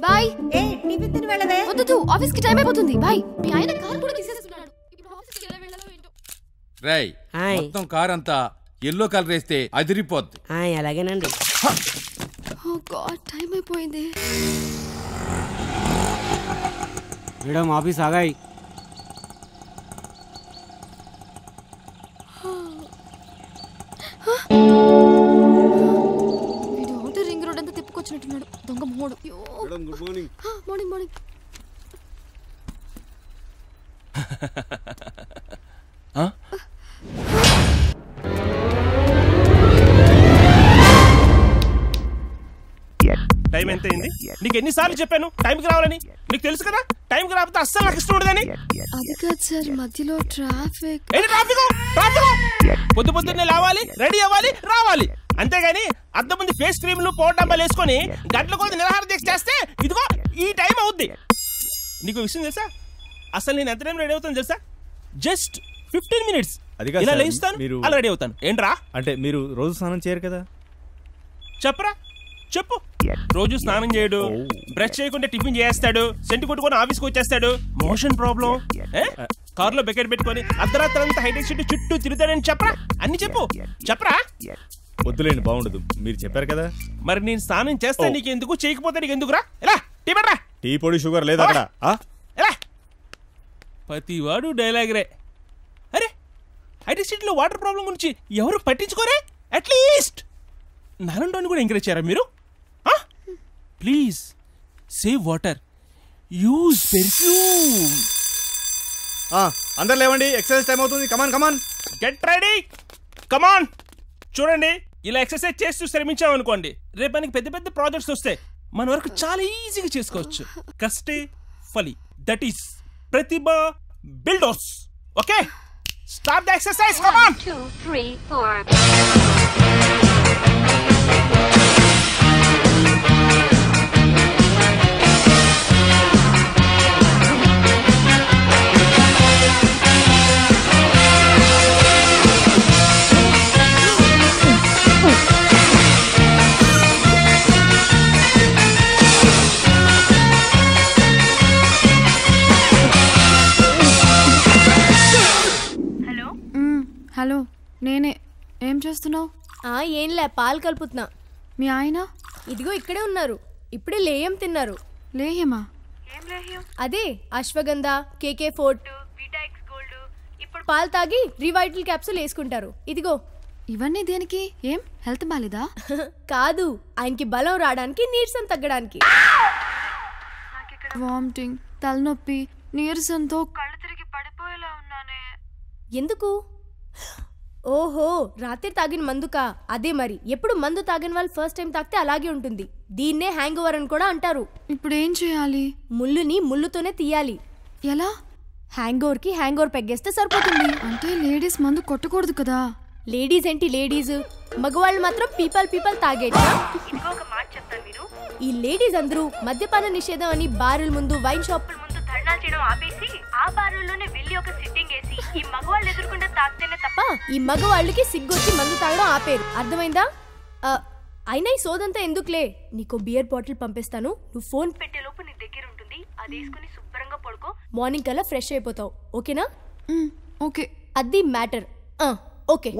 Bye. ఏ tiffin తిని వెళ్ళవే. వద్దు, ఆఫీస్ కి టైం అయిపోతుంది. బాయ్. మీ ఆయన కార్ కూడా తీసేస్తున్నాడు. ఇప్పుడు ఆఫీస్ కి ఎలా వెళ్ళాలో ఏంటో. రేయ్, మొత్తం కార్ అంతా ఎల్లో కలర్ వేస్తే అదిరిపోద్ది. అలాగేనండి. ఓ గాడ్, టైం అయిపోయింది. మేడం ఆఫీస్ ఆగాయి. వీడు అవుటర్ రింగ్ రోడ్ అంతా తిప్పుకొచ్చినట్టున్నాడు. దొంగ మోడు. Good morning. Morning morning. Time ఎంత అయింది? నీకు ఎన్నిసార్లు చెప్పాను టైంకి రావాలని? నీకు తెలుసు కదా టైంకి రాకపోతే అస్సలు నాకు ఇష్టం ఉండదని. అది కాదు సార్, మధ్యలో ట్రాఫిక్. పొద్దు పొద్దున్నే లేవాలి, రెడీ అవ్వాలి, రావాలి. అంతేగాని అద్దం ముందు ఫేస్ క్రీమ్లు పౌడర్ డబ్బాలు వేసుకొని గంటల కొద్ది నిరాహార దీక్ష చేస్తే ఇదిగో ఈ టైం అవుద్ది. నీకు విషయం తెలుసా? అసలు నేను ఎంత టైం రెడీ అవుతాను తెలుసా? Just 15 minutes. ఇలా లేస్తాను, అలా రెడీ అవుతాను. ఏంట్రా అంటే మీరు రోజు స్నానం చేయరు కదా? చెప్పరా, చెప్పు. రోజు స్నానం చేయడు, బ్రష్ చేయకుండా టిఫిన్ చేస్తాడు, సెంటు కొట్టుకొని ఆఫీస్కి వచ్చేస్తాడు. మోషన్ ప్రాబ్లం, కారులో బకెట్ పెట్టుకొని అర్ధరాత్రి అంతా హైటెక్ సిటీ చుట్టూ తిరుగుతాడని చెప్పరా. అన్ని చెప్పు, చెప్పరా. వద్దులేండి, బాగుండదు. మీరు చెప్పారు కదా. మరి నేను స్నానం చేస్తా నీకెందుకు, చేయకపోతే నీకు ఎందుకురా? ఎలా టీ పెట్టరా. టీ పొడి షుగర్ లేదా అక్కడ? ఎలా ప్రతివాడు డైలాగరే. అరే హైటెక్ సిటీలో వాటర్ ప్రాబ్లం గురించి ఎవరు పట్టించుకోరే? అట్లీస్ట్ నారాయణ కూడా ఎంకరేజ్ చేయారా మీరు? Please save water, use perfume. అందరు లేవండి, ఎక్సర్సైజ్ టైం అవుతుంది. కమాన్ కమాన్, గెట్ రెడీ, కమాన్. చూడండి, ఇలా ఎక్సర్సైజ్ చేస్తూ శ్రమించామనుకోండి, రేపు మనకి పెద్ద పెద్ద ప్రాజెక్ట్స్ వస్తే మన వరకు చాలా ఈజీగా చేసుకోవచ్చు. కష్టే ఫలి, that is Pratibha builders. Okay, start the exercise. Come on. 2 3 4. Hello, నేనే. ఏం చేస్తున్నావు? ఏంలే, పాలు కలుపుతున్నా. మీ ఆయన? ఇదిగో ఇక్కడే ఉన్నారు. ఇప్పుడే లేయం తిన్నారు. లేయమా? అదే అశ్వగంధ, కేకే ఫోర్ట్, విటాక్స్ గోల్డ్. ఇప్పుడు పాలు తాగి రివైటల్ క్యాప్సూల్ వేసుకుంటారు. ఇదిగో. ఇవన్నీ దేనికి? ఏం హెల్త్ బాలేదా? కాదు, ఆయనకి బలం రావడానికి, నీరసం తగ్గడానికి. వామిటింగ్, తలనొప్పి, నీరసంతో కళ్ళు తిరిగి పడిపోయేలా ఉన్నానే. ఎందుకు? ఓహో, రాత్రి తాగిన మందుకా? అదే మరి. ఎప్పుడు మందు తాగిన వాళ్ళు ఫస్ట్ టైం తాగితే అలాగే ఉంటుంది. దీన్నే హ్యాంగ్ ఓవర్ అని కూడా అంటారు. ఇప్పుడు ఏం చేయాలి? ముళ్ళుని ముళ్ళుతోనే తీయాలి. ఎలా? హ్యాంగ్ ఓవర్ కి హ్యాంగ్ ఓవర్ పెగ్గేస్తే సరిపోతుంది. అంటే లేడీస్ మందు కొట్టకూడదు కదా? లేడీస్ ఏంటి లేడీస్, మగవాళ్ళు మాత్రం పీపల్ తాగేట. ఈ లేడీస్ అందరూ మద్యపాన నిషేధం అని బారుల ముందు, వైన్ షాపుల ముందు ధర్నా చేయడం ఆపేసి ఆ బారుల్లోనే వెళ్ళి ఒక సిట్టింగ్ వేసి ఈ మగవాళ్ళు ఎదుర్కొంటే తాగితేనే తప్ప ఈ మగవాళ్ళకి సిగ్గొచ్చి మందు తాగడం ఆపేరు. అర్థమైందా? అయినా ఈ సోదంతా ఎందుకులే. నీకో బియర్ బాటిల్ పంపిస్తాను, నువ్వు ఫోన్ పెట్టే లోపు నీ దగ్గర ఉంటుంది. అది వేసుకుని శుభ్రంగా పడుకో. మార్నింగ్ కల్లా ఫ్రెష్ అయిపోతావు. ఓకేనా? ఓకే. అది మ్యాటర్. ఓకే.